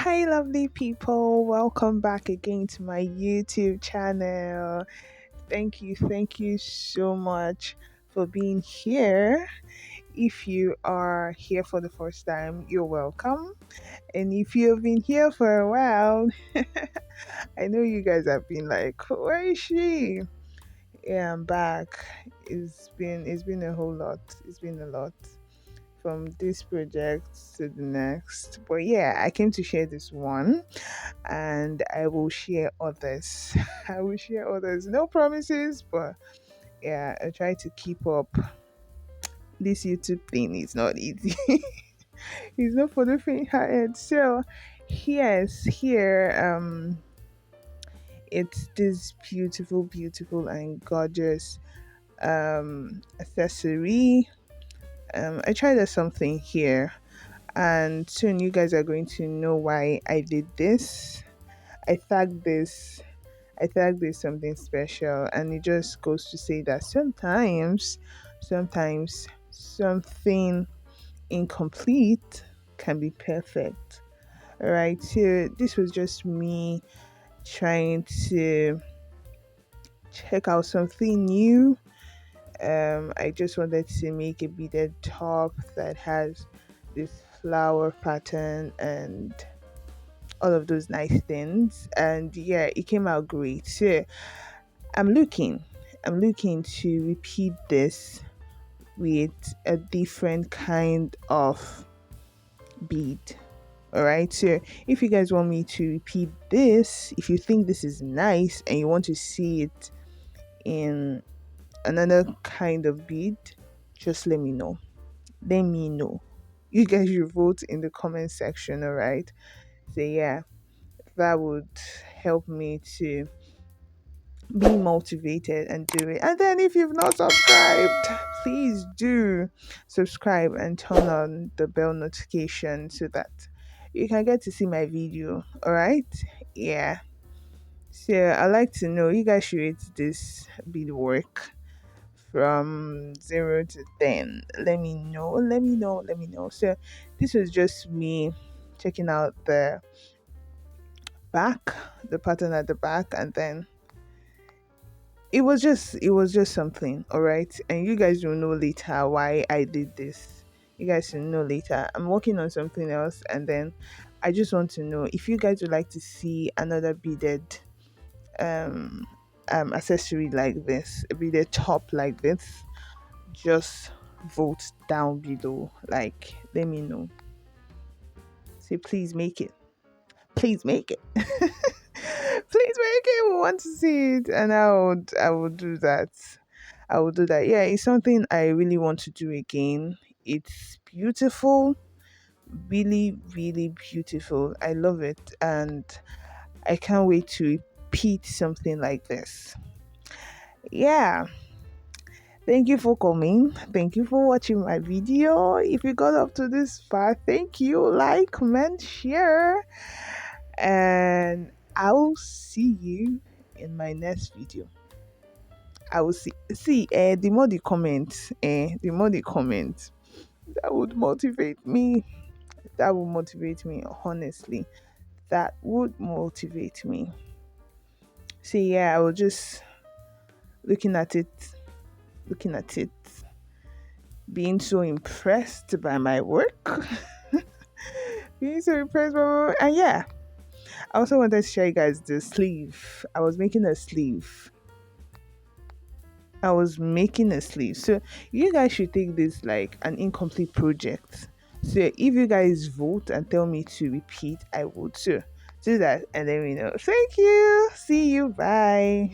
Hi, lovely people. Welcome back again to my YouTube channel. Thank you so much for being here. If you are here for the first time, you're welcome. And if you've been here for a while, I know you guys have been like, where is she? Yeah, I'm back. It's been a whole lot. It's been a lot from this project to the next. But yeah, I came to share this one and I will share others. I will share others. No promises, but yeah, I try to keep up. This YouTube thing is not easy. It's not for the faint-hearted. So, yes, here, it's this beautiful, beautiful and gorgeous accessory. I tried something here, and soon you guys are going to know why I did this. I tagged this I think there's something special, and it just goes to say that sometimes something incomplete can be perfect. All right, so this was just me trying to check out something new. I just wanted to make a beaded top that has this flower pattern and all of those nice things, and yeah, it came out great. So I'm looking. I'm looking to repeat this with a different kind of bead. All right. So if you guys want me to repeat this, if you think this is nice and you want to see it in another kind of bead, just let me know. Let me know. You guys should vote in the comment section. All right. So yeah, that would help me to be motivated and do it. And then if you've not subscribed, please do subscribe and turn on the bell notification so that you can get to see my video. All right? Yeah. So I like to know, you guys should rate this beadwork from 0 to 10. Let me know. Let me know. Let me know. So this was just me checking out the back, the pattern at the back, and then it was just something. All right, and you guys will know later why I did this. You guys will know later. I'm working on something else, and then I just want to know if you guys would like to see another beaded um accessory like this, a beaded top like this. Just vote down below, like let me know. Say please make it, please make it. Please make it. We want to see it, and I would do that. I will do that. Yeah, it's something I really want to do again. It's beautiful, really, really beautiful. I love it, and I can't wait to repeat something like this. Yeah, thank you for coming. Thank you for watching my video. If you got up to this far, thank you. Like, comment, share, and I'll see you in my next video. I will see, the more the comment, the more the comment, that would motivate me. That would motivate me, honestly. That would motivate me. See, yeah, I was just looking at it, looking at it, being so impressed by my work. Being so impressed by my work. And yeah, I also wanted to show you guys the sleeve. I was making a sleeve. So you guys should take this like an incomplete project. So if you guys vote and tell me to repeat, I would too. Do that and let me know. Thank you. See you. Bye.